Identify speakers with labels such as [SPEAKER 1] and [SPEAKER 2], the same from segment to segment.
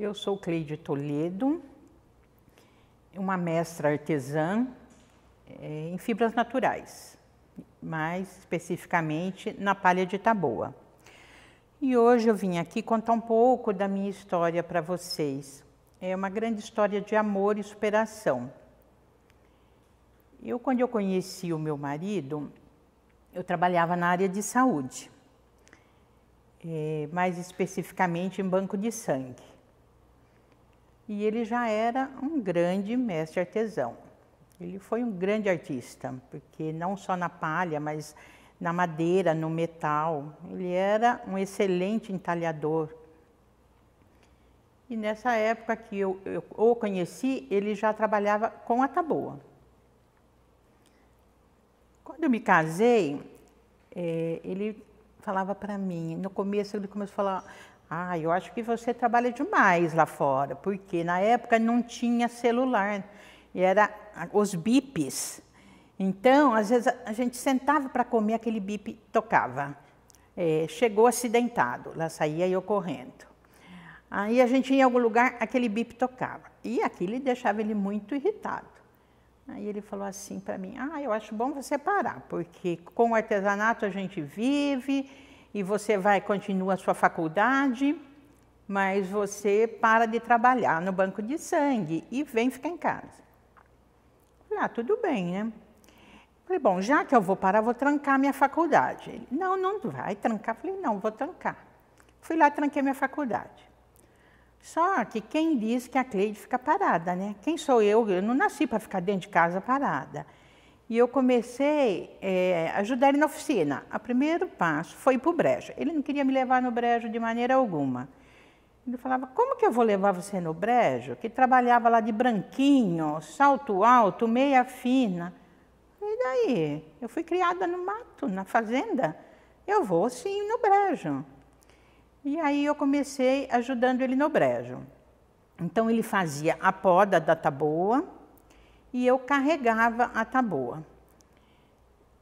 [SPEAKER 1] Eu sou Cleide Toledo, uma mestra artesã em fibras naturais, mais especificamente na palha de taboa. E hoje eu vim aqui contar um pouco da minha história para vocês. É uma grande história de amor e superação. Quando eu conheci o meu marido, eu trabalhava na área de saúde, mais especificamente em banco de sangue. E ele já era um grande mestre artesão. Ele foi um grande artista, porque não só na palha, mas na madeira, no metal. Ele era um excelente entalhador. E nessa época que eu o conheci, ele já trabalhava com a taboa. Quando eu me casei, ele falava para mim, no começo ele começou a falar: eu acho que você trabalha demais lá fora, porque na época não tinha celular, e era os bips. Então, às vezes a gente sentava para comer, aquele bip tocava. Chegou acidentado, lá saía eu correndo. Aí a gente ia em algum lugar, aquele bip tocava. E aquilo deixava ele muito irritado. Aí ele falou assim para mim: eu acho bom você parar, porque com o artesanato a gente vive, e você continua a sua faculdade, mas você para de trabalhar no banco de sangue e vem ficar em casa. Falei: tudo bem, né? Falei: bom, já que eu vou parar, vou trancar minha faculdade. Ele: não vai trancar. Falei: não, vou trancar. Fui lá e tranquei minha faculdade. Só que quem diz que a Cleide fica parada, né? Quem sou eu? Eu não nasci para ficar dentro de casa parada. E eu comecei a ajudar ele na oficina. O primeiro passo foi ir para o brejo. Ele não queria me levar no brejo de maneira alguma. Ele falava: como que eu vou levar você no brejo? Que trabalhava lá de branquinho, salto alto, meia fina. E daí? Eu fui criada no mato, na fazenda. Eu vou sim no brejo. E aí eu comecei ajudando ele no brejo. Então ele fazia a poda da taboa e eu carregava a taboa.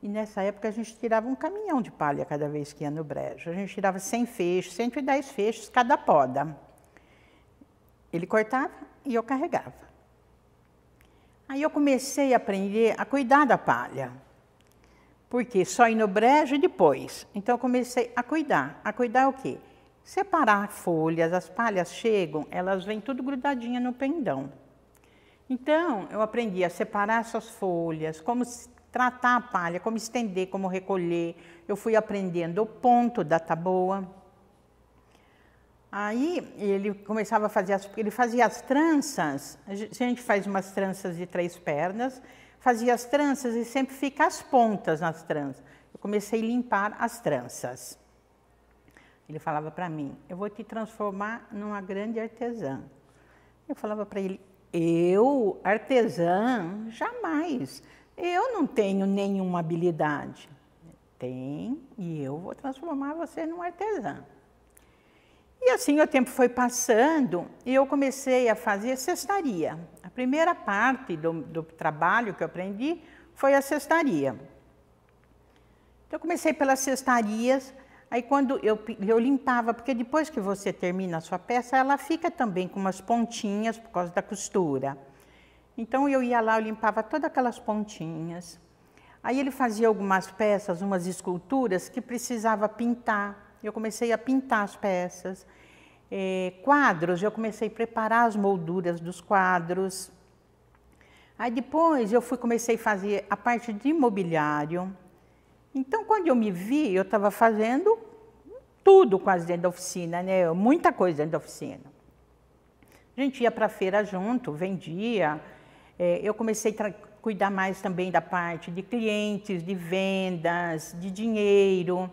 [SPEAKER 1] E nessa época a gente tirava um caminhão de palha cada vez que ia no brejo. A gente tirava 100 fechos, 110 fechos cada poda. Ele cortava e eu carregava. Aí eu comecei a aprender a cuidar da palha. Porque só ir no brejo e depois. Então eu comecei a cuidar. A cuidar o quê? Separar folhas, as palhas chegam, elas vêm tudo grudadinha no pendão. Então, eu aprendi a separar essas folhas, como tratar a palha, como estender, como recolher. Eu fui aprendendo o ponto da taboa. Aí, ele começava a fazer ele fazia as tranças, a gente faz umas tranças de 3 pernas, fazia as tranças e sempre fica as pontas nas tranças. Eu comecei a limpar as tranças. Ele falava para mim: eu vou te transformar numa grande artesã. Eu falava para ele: eu, artesã? Jamais. Eu não tenho nenhuma habilidade. Tem, e eu vou transformar você numa artesã. E assim o tempo foi passando e eu comecei a fazer cestaria. A primeira parte do trabalho que eu aprendi foi a cestaria. Então eu comecei pelas cestarias. Aí quando eu limpava, porque depois que você termina a sua peça, ela fica também com umas pontinhas por causa da costura. Então eu ia lá, eu limpava todas aquelas pontinhas. Aí ele fazia algumas peças, umas esculturas que precisava pintar. Eu comecei a pintar as peças. Quadros, eu comecei a preparar as molduras dos quadros. Aí depois comecei a fazer a parte de mobiliário. Então, quando eu me vi, eu estava fazendo tudo quase dentro da oficina, né? Muita coisa dentro da oficina. A gente ia para a feira junto, vendia. Eu comecei a cuidar mais também da parte de clientes, de vendas, de dinheiro.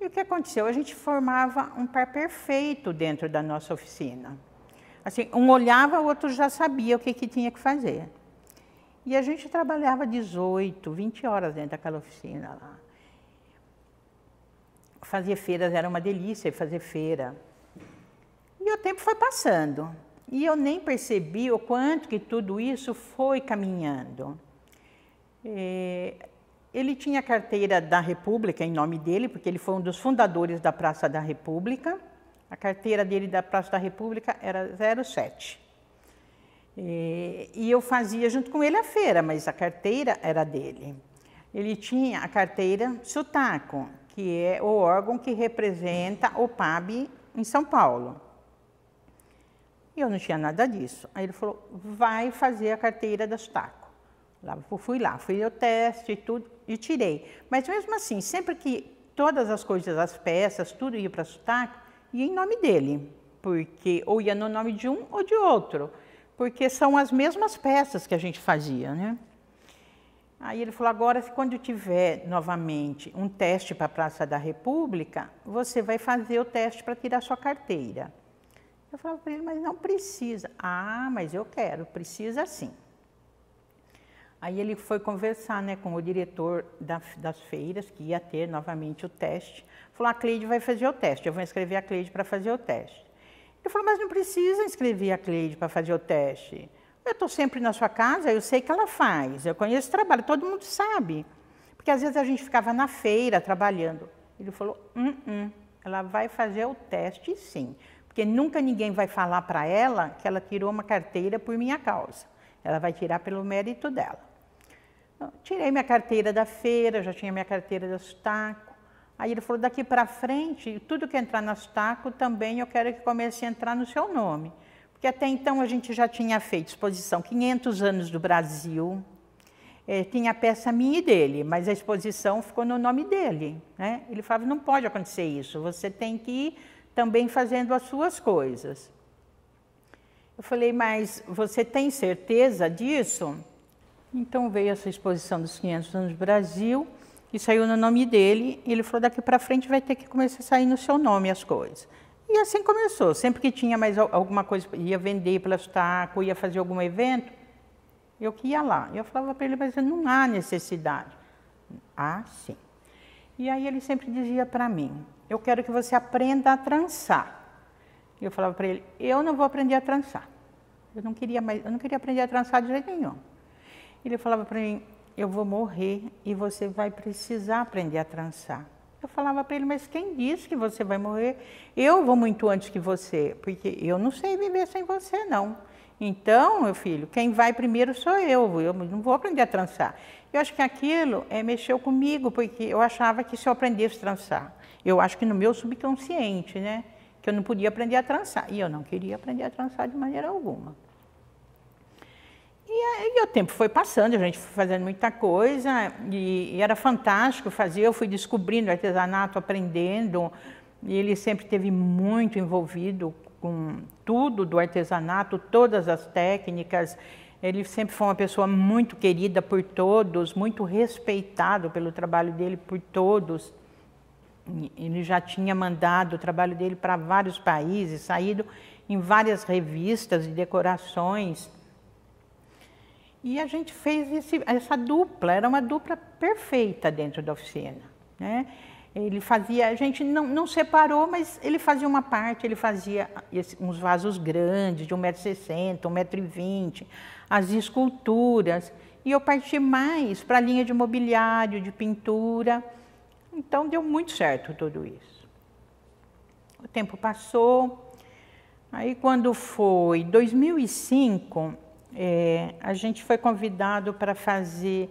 [SPEAKER 1] E o que aconteceu? A gente formava um par perfeito dentro da nossa oficina. Assim, um olhava, o outro já sabia o que tinha que fazer. E a gente trabalhava 18, 20 horas dentro daquela oficina lá. Fazer feiras era uma delícia, fazer feira. E o tempo foi passando. E eu nem percebi o quanto que tudo isso foi caminhando. Ele tinha a carteira da República em nome dele, porque ele foi um dos fundadores da Praça da República, A carteira dele da Praça da República era 07. E eu fazia junto com ele a feira, mas a carteira era dele. Ele tinha a carteira SUTACO, que é o órgão que representa o PAB em São Paulo. E eu não tinha nada disso. Aí ele falou, vai fazer a carteira da SUTACO. Fui o teste e tudo, e tirei. Mas mesmo assim, sempre que todas as coisas, as peças, tudo ia para a SUTACO, ia em nome dele. Porque ou ia no nome de um ou de outro. Porque são as mesmas peças que a gente fazia, né? Aí ele falou, agora, quando tiver novamente um teste para a Praça da República, você vai fazer o teste para tirar sua carteira. Eu falava para ele, mas não precisa. Ah, mas eu quero, precisa sim. Aí ele foi conversar, né, com o diretor das feiras, que ia ter novamente o teste. Falou, a Cleide vai fazer o teste, eu vou inscrever a Cleide para fazer o teste. Ele falou, mas não precisa inscrever a Cleide para fazer o teste. Eu estou sempre na sua casa, eu sei que ela faz, eu conheço o trabalho, todo mundo sabe. Porque às vezes a gente ficava na feira trabalhando. Ele falou, ela vai fazer o teste sim. Porque nunca ninguém vai falar para ela que ela tirou uma carteira por minha causa. Ela vai tirar pelo mérito dela. Então, tirei minha carteira da feira, já tinha minha carteira da SUTACO. Aí ele falou, daqui para frente, tudo que entrar na SUTACO também eu quero que comece a entrar no seu nome. Porque até então a gente já tinha feito exposição 500 anos do Brasil, tinha a peça minha e dele, mas a exposição ficou no nome dele, né? Ele falava, não pode acontecer isso, você tem que ir também fazendo as suas coisas. Eu falei, mas você tem certeza disso? Então veio essa exposição dos 500 anos do Brasil, e saiu no nome dele, e ele falou, daqui para frente vai ter que começar a sair no seu nome as coisas. E assim começou, sempre que tinha mais alguma coisa, ia vender pela SUTACO, ia fazer algum evento, eu que ia lá. Eu falava para ele, mas não há necessidade. Ah, sim. E aí ele sempre dizia para mim, eu quero que você aprenda a trançar. E eu falava para ele, eu não vou aprender a trançar. Eu não queria aprender a trançar de jeito nenhum. Ele falava para mim, eu vou morrer e você vai precisar aprender a trançar. Eu falava para ele, mas quem disse que você vai morrer? Eu vou muito antes que você, porque eu não sei viver sem você, não. Então, meu filho, quem vai primeiro sou eu não vou aprender a trançar. Eu acho que aquilo mexeu comigo, porque eu achava que se eu aprendesse a trançar, eu acho que no meu subconsciente, né, que eu não podia aprender a trançar, e eu não queria aprender a trançar de maneira alguma. E aí o tempo foi passando, a gente foi fazendo muita coisa, e era fantástico fazer, eu fui descobrindo o artesanato, aprendendo, e ele sempre esteve muito envolvido com tudo do artesanato, todas as técnicas. Ele sempre foi uma pessoa muito querida por todos, muito respeitado pelo trabalho dele por todos. Ele já tinha mandado o trabalho dele para vários países, saído em várias revistas de decorações. E a gente fez essa dupla, era uma dupla perfeita dentro da oficina, né? Ele fazia, a gente não separou, mas ele fazia uma parte, ele fazia uns vasos grandes, de 1,60 m, 1,20 m, as esculturas. E eu parti mais para a linha de mobiliário, de pintura. Então, deu muito certo tudo isso. O tempo passou. Aí, quando foi 2005, a gente foi convidado para fazer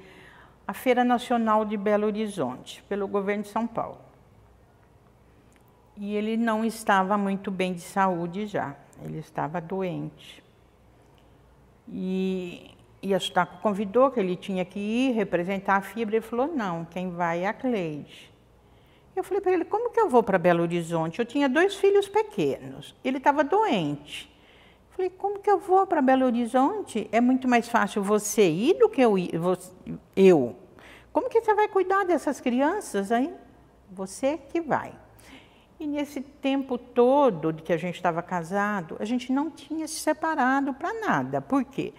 [SPEAKER 1] a Feira Nacional de Belo Horizonte, pelo governo de São Paulo. E ele não estava muito bem de saúde já, ele estava doente. E a SUTACO convidou que ele tinha que ir representar a fibra, ele falou, não, quem vai é a Cleide. Eu falei para ele, como que eu vou para Belo Horizonte? Eu tinha 2 filhos pequenos, ele estava doente. Eu falei, como que eu vou para Belo Horizonte? É muito mais fácil você ir do que eu. Como que você vai cuidar dessas crianças aí? Você que vai. E nesse tempo todo de que a gente estava casado, a gente não tinha se separado para nada. Por quê?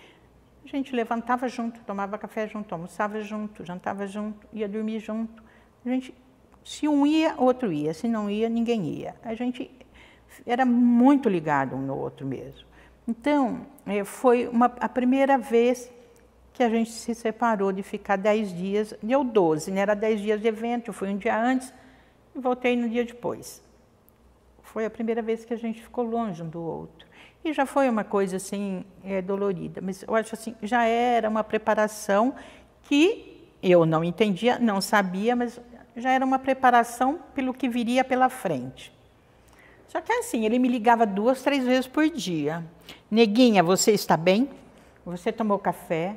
[SPEAKER 1] A gente levantava junto, tomava café junto, almoçava junto, jantava junto, ia dormir junto. A gente, se um ia, outro ia. Se não ia, ninguém ia. A gente era muito ligado um no outro mesmo. Então, foi a primeira vez que a gente se separou de ficar 10 dias, deu 12, né? Era 10 dias de evento, eu fui um dia antes e voltei no dia depois. foi a primeira vez que a gente ficou longe um do outro. E já foi uma coisa assim, dolorida, mas eu acho assim, já era uma preparação que eu não entendia, não sabia, mas já era uma preparação pelo que viria pela frente. Só que assim, ele me ligava 2, 3 vezes por dia. Neguinha, você está bem? Você tomou café?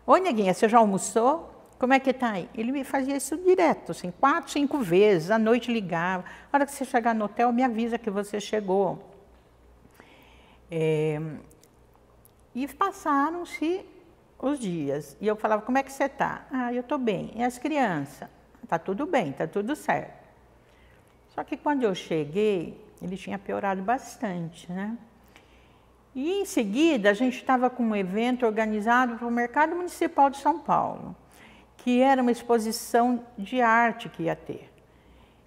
[SPEAKER 1] Oi, neguinha, você já almoçou? Como é que tá aí? Ele me fazia isso direto, assim, 4, 5 vezes, à noite ligava. A hora que você chegar no hotel, me avisa que você chegou. E passaram-se os dias. E eu falava, como é que você está? Ah, eu estou bem. E as crianças? Está tudo bem, está tudo certo. Só que quando eu cheguei, ele tinha piorado bastante, né? E em seguida, a gente estava com um evento organizado para o Mercado Municipal de São Paulo, que era uma exposição de arte que ia ter.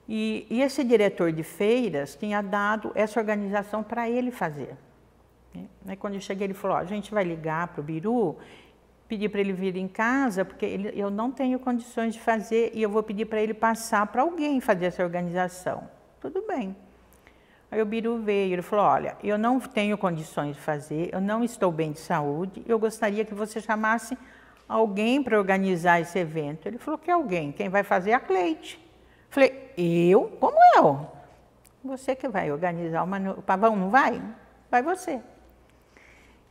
[SPEAKER 1] E esse diretor de feiras tinha dado essa organização para ele fazer. Aí, quando eu cheguei, ele falou, ó, a gente vai ligar para o Biru, pedir para ele vir em casa, porque eu não tenho condições de fazer e eu vou pedir para ele passar para alguém fazer essa organização. Tudo bem. Aí o Biru veio, ele falou, olha, eu não tenho condições de fazer, eu não estou bem de saúde, eu gostaria que você chamasse alguém para organizar esse evento. Ele falou, que alguém? Quem vai fazer é a Cleide. Falei, eu? Como eu? Você que vai organizar, o Pavão não vai? Vai você.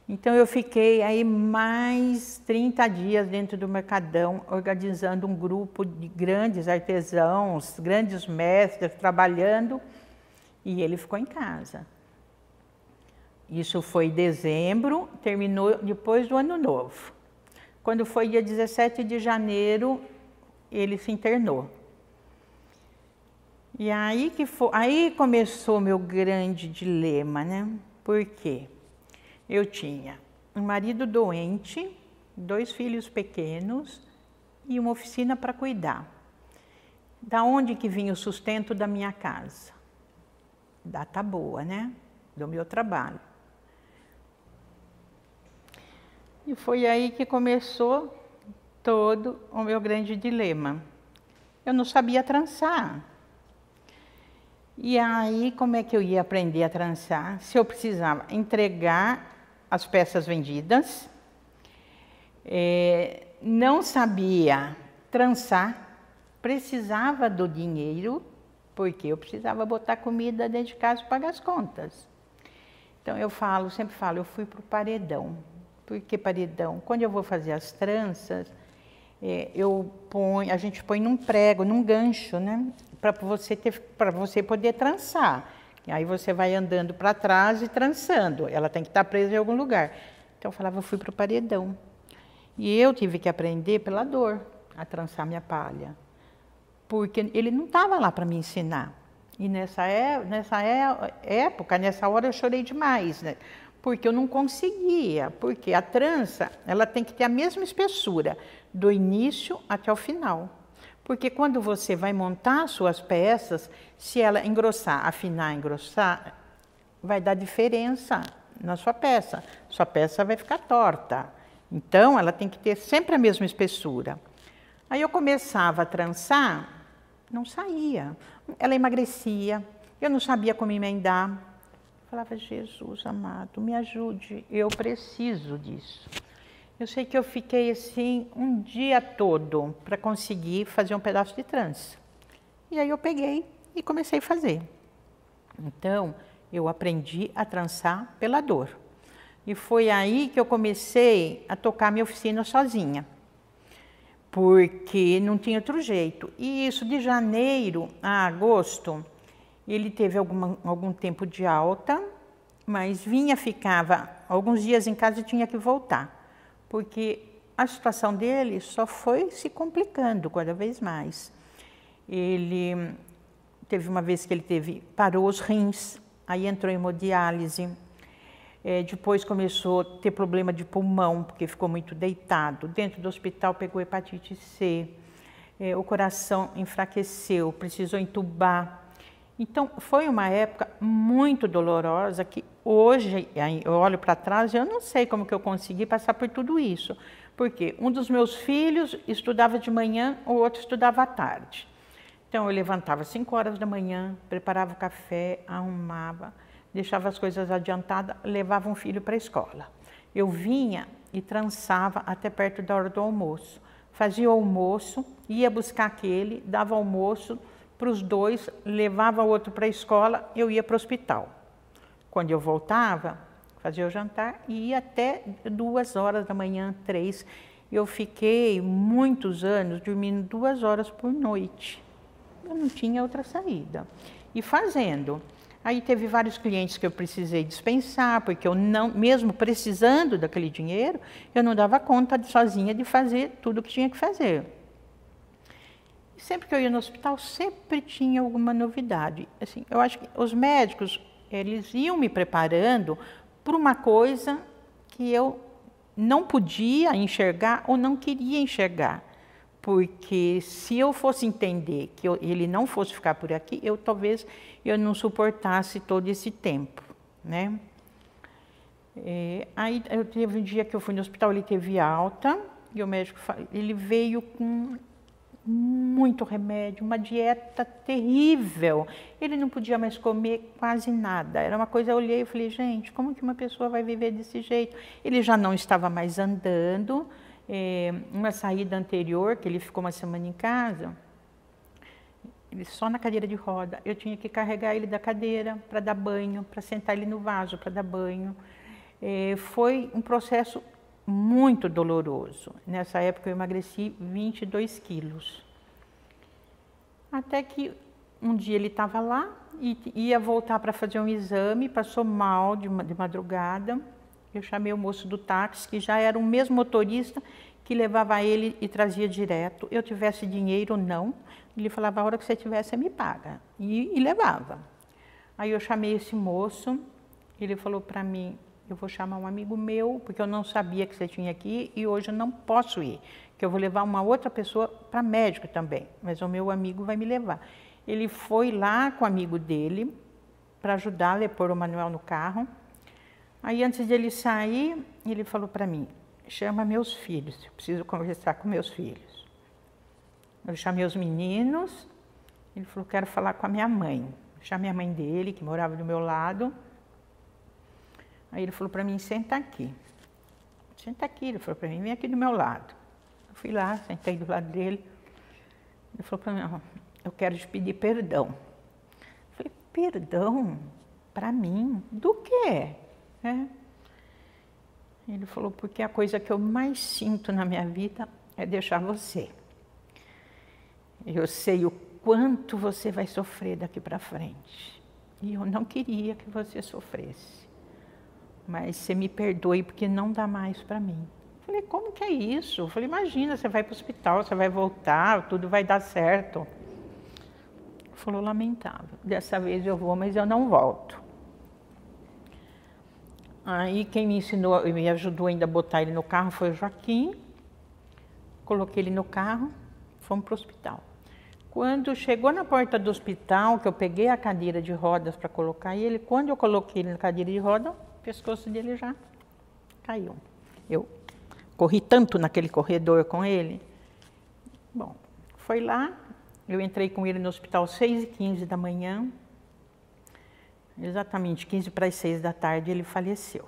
[SPEAKER 1] Então eu fiquei aí mais 30 dias dentro do Mercadão, organizando um grupo de grandes artesãos, grandes mestres, trabalhando, e ele ficou em casa. Isso foi em dezembro, terminou depois do Ano Novo. Quando foi dia 17 de janeiro, ele se internou. E aí começou o meu grande dilema, né? Por quê? Eu tinha um marido doente, 2 filhos pequenos e uma oficina para cuidar. Da onde que vinha o sustento da minha casa? Data boa, né? Do meu trabalho. E foi aí que começou todo o meu grande dilema. Eu não sabia trançar. E aí, como é que eu ia aprender a trançar? Se eu precisava entregar as peças vendidas, não sabia trançar, precisava do dinheiro, porque eu precisava botar comida dentro de casa e pagar as contas. Então eu sempre falo, eu fui para o paredão. Por que paredão? Quando eu vou fazer as tranças, a gente põe num prego, num gancho, né? Para você poder trançar. E aí você vai andando para trás e trançando. Ela tem que estar presa em algum lugar. Então eu falava, eu fui para o paredão. E eu tive que aprender pela dor a trançar minha palha. Porque ele não estava lá para me ensinar. E nessa época, nessa hora eu chorei demais, né? Porque eu não conseguia. Porque a trança, ela tem que ter a mesma espessura, do início até o final. Porque quando você vai montar suas peças, se ela engrossar, afinar, engrossar, vai dar diferença na sua peça. Sua peça vai ficar torta. Então, ela tem que ter sempre a mesma espessura. Aí eu começava a trançar, não saía. Ela emagrecia, eu não sabia como emendar. Eu falava, Jesus amado, me ajude, eu preciso disso. Eu sei que eu fiquei assim um dia todo para conseguir fazer um pedaço de trança. E aí eu peguei e comecei a fazer. Então, eu aprendi a trançar pela dor. E foi aí que eu comecei a tocar minha oficina sozinha. Porque não tinha outro jeito. E isso de janeiro a agosto, ele teve algum tempo de alta, mas ficava alguns dias em casa e tinha que voltar. Porque a situação dele só foi se complicando cada vez mais. Ele teve uma vez que parou os rins, aí entrou em hemodiálise. Depois começou a ter problema de pulmão, porque ficou muito deitado. Dentro do hospital pegou hepatite C, o coração enfraqueceu, precisou entubar. Então, foi uma época muito dolorosa que hoje, eu olho para trás e eu não sei como que eu consegui passar por tudo isso. Porque um dos meus filhos estudava de manhã, o outro estudava à tarde. Então eu levantava às 5 horas da manhã, preparava o café, arrumava, deixava as coisas adiantadas, levava um filho para a escola. Eu vinha e trançava até perto da hora do almoço. Fazia o almoço, ia buscar aquele, dava almoço para os dois, levava o outro para a escola, eu ia para o hospital. Quando eu voltava, fazia o jantar e ia até 2 horas da manhã, 3. Eu fiquei muitos anos dormindo 2 horas por noite. Eu não tinha outra saída. E fazendo. Aí teve vários clientes que eu precisei dispensar, porque eu não, mesmo precisando daquele dinheiro, eu não dava conta sozinha de fazer tudo o que tinha que fazer. E sempre que eu ia no hospital, sempre tinha alguma novidade. Assim, eu acho que os médicos, eles iam me preparando para uma coisa que eu não podia enxergar ou não queria enxergar. Porque se eu fosse entender que ele não fosse ficar por aqui, talvez eu não suportasse todo esse tempo, né? Aí teve um dia que eu fui no hospital, ele teve alta, e o médico, ele veio com muito remédio, uma dieta terrível. Ele não podia mais comer quase nada. Era uma coisa, eu olhei e falei, gente, como que uma pessoa vai viver desse jeito? Ele já não estava mais andando. Uma saída anterior, que ele ficou uma semana em casa, ele só na cadeira de roda, eu tinha que carregar ele da cadeira para dar banho, para sentar ele no vaso para dar banho. Foi um processo muito doloroso. Nessa época eu emagreci 22 quilos. Até que um dia ele estava lá e ia voltar para fazer um exame, passou mal de madrugada. Eu chamei o moço do táxi, que já era o mesmo motorista que levava ele e trazia direto. Eu tivesse dinheiro ou não, ele falava, a hora que você tiver, você me paga. E levava. Aí eu chamei esse moço, ele falou para mim, eu vou chamar um amigo meu, porque eu não sabia que você tinha aqui e hoje eu não posso ir, que eu vou levar uma outra pessoa para médico também, mas o meu amigo vai me levar. Ele foi lá com o amigo dele para ajudar a pôr o Manuel no carro. Aí, antes de ele sair, ele falou para mim, chama meus filhos, eu preciso conversar com meus filhos. Eu chamei os meninos, ele falou, quero falar com a minha mãe. Chamei a mãe dele, que morava do meu lado. Aí ele falou para mim, senta aqui. Senta aqui, ele falou para mim, vem aqui do meu lado. Eu fui lá, sentei do lado dele. Ele falou para mim, eu quero te pedir perdão. Eu falei, perdão? Para mim? Do quê? Ele falou, porque a coisa que eu mais sinto na minha vida é deixar você. Eu sei o quanto você vai sofrer daqui para frente. E eu não queria que você sofresse. Mas você me perdoe porque não dá mais para mim. Eu falei, como que é isso? Eu falei, imagina, você vai para o hospital, você vai voltar, tudo vai dar certo. Ele falou, lamentável, dessa vez eu vou, mas eu não volto. Aí quem me ensinou, me ajudou ainda a botar ele no carro foi o Joaquim. Coloquei ele no carro, fomos para o hospital. Quando chegou na porta do hospital, que eu peguei a cadeira de rodas para colocar ele, quando eu coloquei ele na cadeira de rodas, o pescoço dele já caiu. Eu corri tanto naquele corredor com ele. Bom, foi lá, eu entrei com ele no hospital às 6h15 da manhã. Exatamente 15 para as 6 da tarde ele faleceu.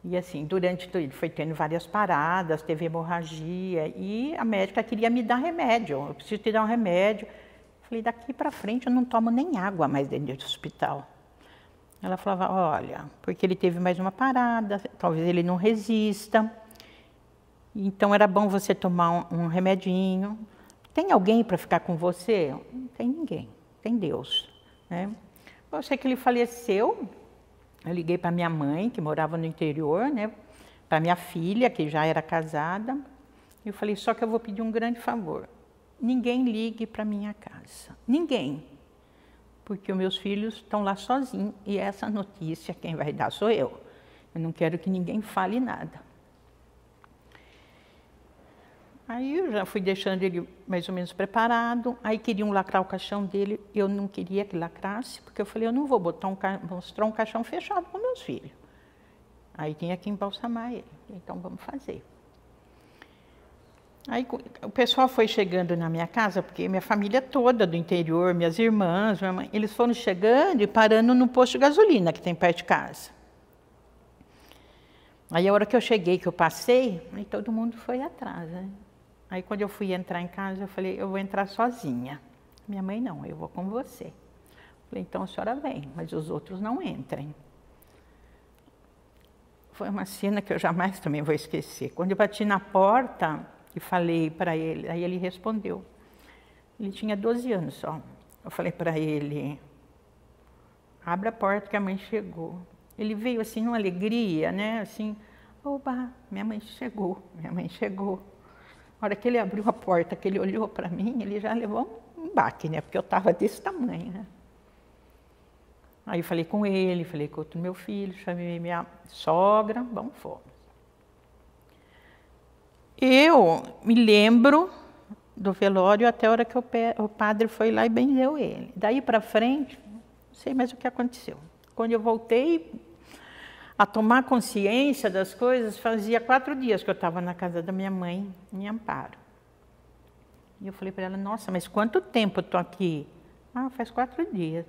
[SPEAKER 1] E assim, ele foi tendo várias paradas, teve hemorragia e a médica queria me dar remédio. Eu preciso te dar um remédio. Falei, daqui para frente eu não tomo nem água mais dentro do hospital. Ela falava, olha, porque ele teve mais uma parada, talvez ele não resista. Então era bom você tomar um remedinho. Tem alguém para ficar com você? Não tem ninguém, tem Deus, né? Eu sei que ele faleceu, eu liguei para minha mãe, que morava no interior, né, para minha filha, que já era casada, e eu falei, só que eu vou pedir um grande favor, ninguém ligue para minha casa, ninguém, porque os meus filhos estão lá sozinhos, e essa notícia quem vai dar sou eu não quero que ninguém fale nada. Aí eu já fui deixando ele mais ou menos preparado, aí queriam lacrar o caixão dele, eu não queria que lacrasse, porque eu falei, eu não vou mostrar um caixão fechado para meus filhos. Aí tinha que embalsamar ele, então vamos fazer. Aí o pessoal foi chegando na minha casa, porque minha família toda do interior, minhas irmãs, minha mãe, eles foram chegando e parando no posto de gasolina que tem perto de casa. Aí a hora que eu cheguei, que eu passei, aí todo mundo foi atrás, né? Aí quando eu fui entrar em casa, eu falei, eu vou entrar sozinha. Minha mãe, não, eu vou com você. Eu falei, então a senhora vem, mas os outros não entrem. Foi uma cena que eu jamais também vou esquecer. Quando eu bati na porta e falei para ele, aí ele respondeu. Ele tinha 12 anos só. Eu falei para ele, abre a porta que a mãe chegou. Ele veio assim, numa alegria, né? Assim, oba, minha mãe chegou, minha mãe chegou. Na hora que ele abriu a porta, que ele olhou para mim, ele já levou um baque, né? Porque eu estava desse tamanho, né? Aí eu falei com ele, falei com o meu filho, chamei minha sogra, bom, fomos. Eu me lembro do velório até a hora que o padre foi lá e benzeu ele. Daí para frente, não sei mais o que aconteceu. Quando eu voltei a tomar consciência das coisas, fazia 4 dias que eu estava na casa da minha mãe, em Amparo. E eu falei para ela, nossa, mas quanto tempo eu estou aqui? Ah, faz 4 dias.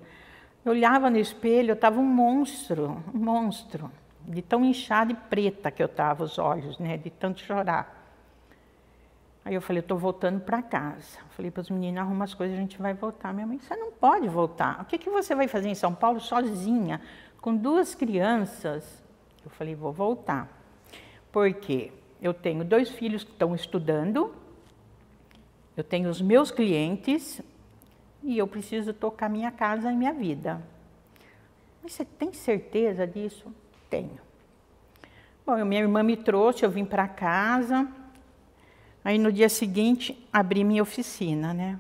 [SPEAKER 1] Eu olhava no espelho, eu estava um monstro, de tão inchada e preta que eu estava os olhos, né, de tanto chorar. Aí eu falei, eu estou voltando para casa. Eu falei para os meninos, arruma as coisas, a gente vai voltar. Minha mãe, você não pode voltar. O que você vai fazer em São Paulo sozinha, com 2 crianças? Eu falei, vou voltar. Porque eu tenho 2 filhos que estão estudando, eu tenho os meus clientes e eu preciso tocar minha casa e minha vida. Mas você tem certeza disso? Tenho. Bom, minha irmã me trouxe, eu vim para casa. Aí no dia seguinte, abri minha oficina, né?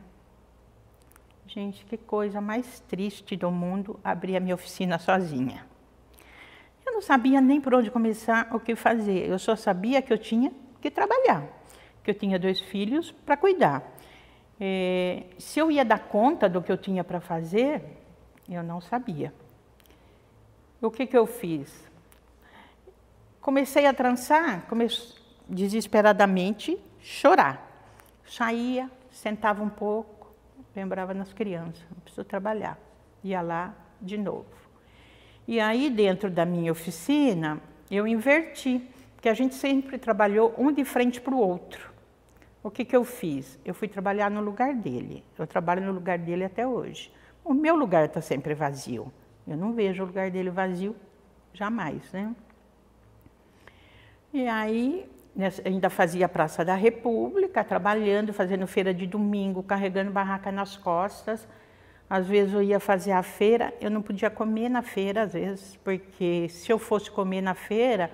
[SPEAKER 1] Gente, que coisa mais triste do mundo, abrir a minha oficina sozinha. Eu não sabia nem por onde começar, o que fazer. Eu só sabia que eu tinha que trabalhar, que eu tinha 2 filhos para cuidar. Se eu ia dar conta do que eu tinha para fazer, eu não sabia. O que eu fiz? Comecei a trançar, desesperadamente, chorar. Saía, sentava um pouco, lembrava nas crianças, não preciso trabalhar. Ia lá de novo. E aí, dentro da minha oficina, eu inverti, porque a gente sempre trabalhou um de frente para o outro. O que eu fiz? Eu fui trabalhar no lugar dele. Eu trabalho no lugar dele até hoje. O meu lugar está sempre vazio. Eu não vejo o lugar dele vazio jamais, né? E aí, ainda fazia a Praça da República, trabalhando, fazendo feira de domingo, carregando barraca nas costas. Às vezes eu ia fazer a feira, eu não podia comer na feira, às vezes, porque se eu fosse comer na feira,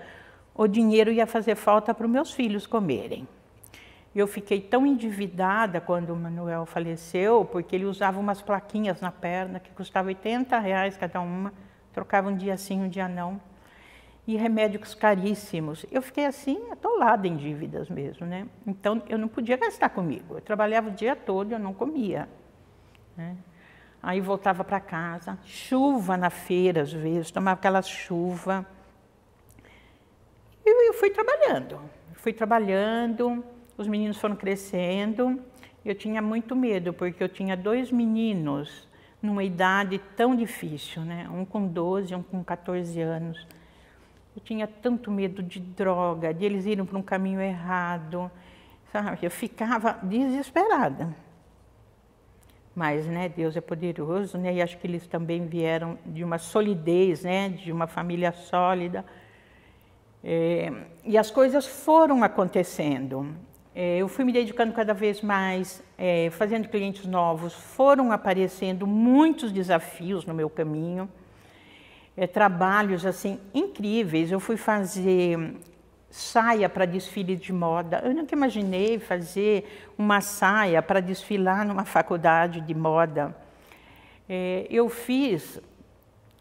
[SPEAKER 1] o dinheiro ia fazer falta para os meus filhos comerem. Eu fiquei tão endividada quando o Manuel faleceu, porque ele usava umas plaquinhas na perna que custavam R$80 cada uma, trocava um dia sim, um dia não. E remédios caríssimos. Eu fiquei assim, atolada em dívidas mesmo, né? Então, eu não podia gastar comigo. Eu trabalhava o dia todo e eu não comia, né? Aí voltava para casa, chuva na feira às vezes, tomava aquela chuva. E eu fui trabalhando, os meninos foram crescendo. Eu tinha muito medo, porque eu tinha 2 meninos numa idade tão difícil, né? Um com 12, um com 14 anos. Eu tinha tanto medo de droga, de eles irem para um caminho errado, sabe? Eu ficava desesperada. Mas, né, Deus é poderoso, né? E acho que eles também vieram de uma solidez, né? De uma família sólida. E as coisas foram acontecendo. Eu fui me dedicando cada vez mais, fazendo clientes novos. Foram aparecendo muitos desafios no meu caminho. Trabalhos assim incríveis. Eu fui fazer saia para desfile de moda. Eu nunca imaginei fazer uma saia para desfilar numa faculdade de moda. Eu fiz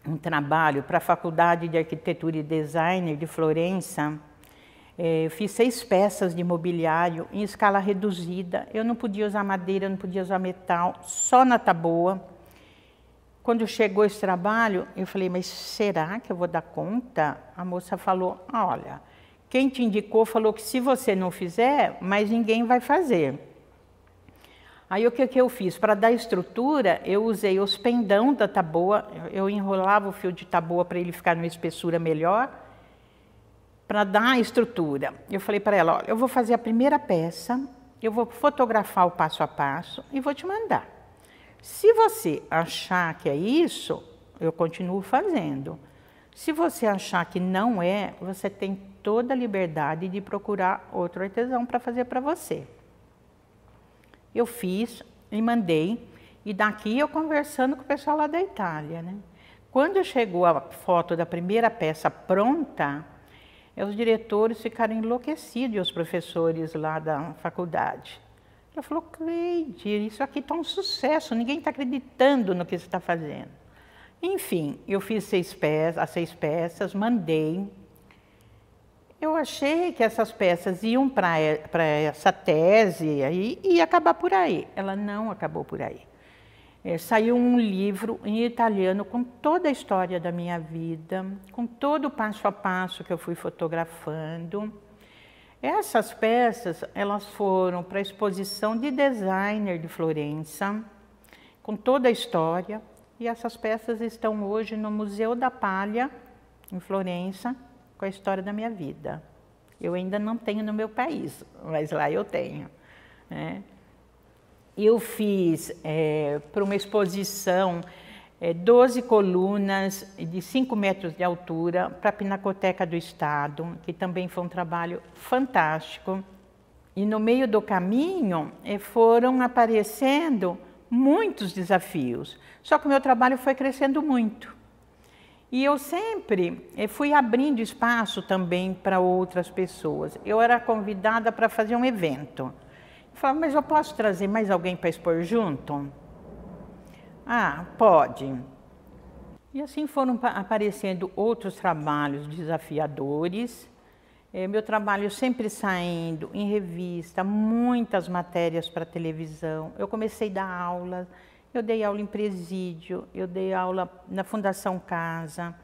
[SPEAKER 1] um trabalho para a Faculdade de Arquitetura e Design de Florença. Eu fiz 6 peças de mobiliário em escala reduzida. Eu não podia usar madeira, eu não podia usar metal, só na taboa. Quando chegou esse trabalho, eu falei, mas será que eu vou dar conta? A moça falou, olha, quem te indicou falou que se você não fizer, mais ninguém vai fazer. Aí o que eu fiz? Para dar estrutura, eu usei os pendão da taboa, eu enrolava o fio de taboa para ele ficar numa espessura melhor, para dar a estrutura. Eu falei para ela, olha, eu vou fazer a primeira peça, eu vou fotografar o passo a passo e vou te mandar. Se você achar que é isso, eu continuo fazendo. Se você achar que não é, você tem toda a liberdade de procurar outro artesão para fazer para você. Eu fiz e mandei, e daqui eu conversando com o pessoal lá da Itália, né? Quando chegou a foto da primeira peça pronta, os diretores ficaram enlouquecidos, e os professores lá da faculdade. Ela falou, Cleide, isso aqui está um sucesso, ninguém está acreditando no que você está fazendo. Enfim, eu fiz as 6 peças, mandei. Eu achei que essas peças iam para essa tese aí, e ia acabar por aí. Ela não acabou por aí. Saiu um livro em italiano com toda a história da minha vida, com todo o passo a passo que eu fui fotografando. Essas peças, elas foram para a exposição de designer de Florença, com toda a história. E essas peças estão hoje no Museu da Palha, em Florença, com a história da minha vida. Eu ainda não tenho no meu país, mas lá eu tenho, né? Eu fiz para uma exposição 12 colunas de 5 metros de altura para a Pinacoteca do Estado, que também foi um trabalho fantástico. E no meio do caminho foram aparecendo muitos desafios, só que o meu trabalho foi crescendo muito. E eu sempre fui abrindo espaço também para outras pessoas. Eu era convidada para fazer um evento. Eu falava, mas eu posso trazer mais alguém para expor junto? Ah, pode. E assim foram aparecendo outros trabalhos desafiadores. Meu trabalho sempre saindo em revista, muitas matérias para televisão. Eu comecei a dar aula, eu dei aula em presídio, eu dei aula na Fundação Casa.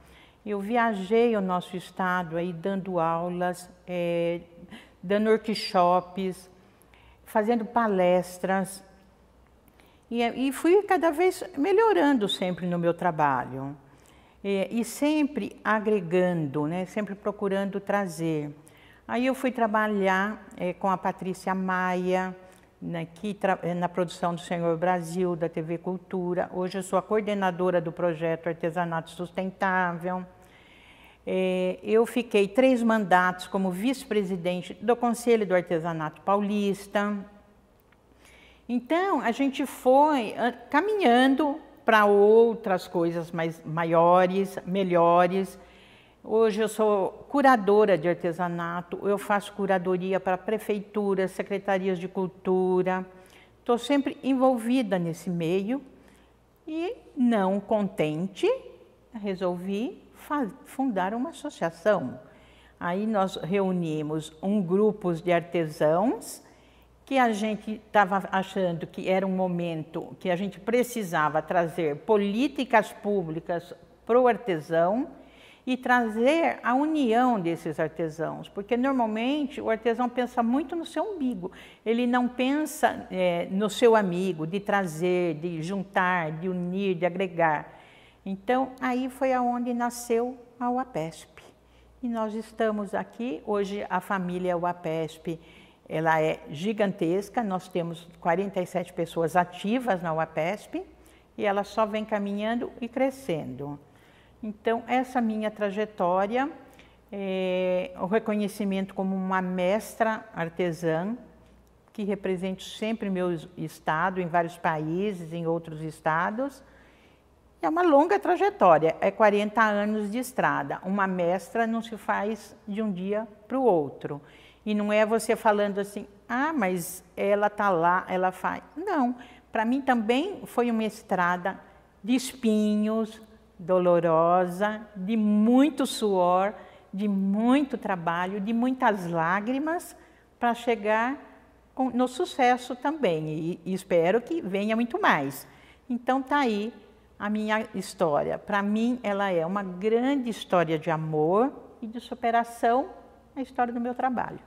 [SPEAKER 1] Eu viajei ao nosso estado aí dando aulas, dando workshops, fazendo palestras. E fui cada vez melhorando sempre no meu trabalho. E sempre agregando, né? Sempre procurando trazer. Aí eu fui trabalhar com a Patrícia Maia, aqui na produção do Senhor Brasil, da TV Cultura. Hoje eu sou a coordenadora do projeto Artesanato Sustentável. Eu fiquei 3 mandatos como vice-presidente do Conselho do Artesanato Paulista. Então, a gente foi caminhando para outras coisas maiores, melhores. Hoje eu sou curadora de artesanato, eu faço curadoria para prefeituras, secretarias de cultura. Estou sempre envolvida nesse meio e, não contente, resolvi fundar uma associação. Aí nós reunimos grupos de artesãos que a gente estava achando que era um momento que a gente precisava trazer políticas públicas para o artesão e trazer a união desses artesãos, porque normalmente o artesão pensa muito no seu umbigo, ele não pensa no seu amigo, de trazer, de juntar, de unir, de agregar. Então, aí foi aonde nasceu a UAPESP. E nós estamos aqui, hoje a família UAPESP, ela é gigantesca, nós temos 47 pessoas ativas na UAPESP e ela só vem caminhando e crescendo. Então, essa minha trajetória, o reconhecimento como uma mestra artesã, que represento sempre meu estado, em vários países, em outros estados. É uma longa trajetória, é 40 anos de estrada. Uma mestra não se faz de um dia para o outro. E não é você falando assim, ah, mas ela está lá, ela faz. Não, para mim também foi uma estrada de espinhos, dolorosa, de muito suor, de muito trabalho, de muitas lágrimas, para chegar no sucesso também. E espero que venha muito mais. Então está aí a minha história. Para mim, ela é uma grande história de amor e de superação a história do meu trabalho.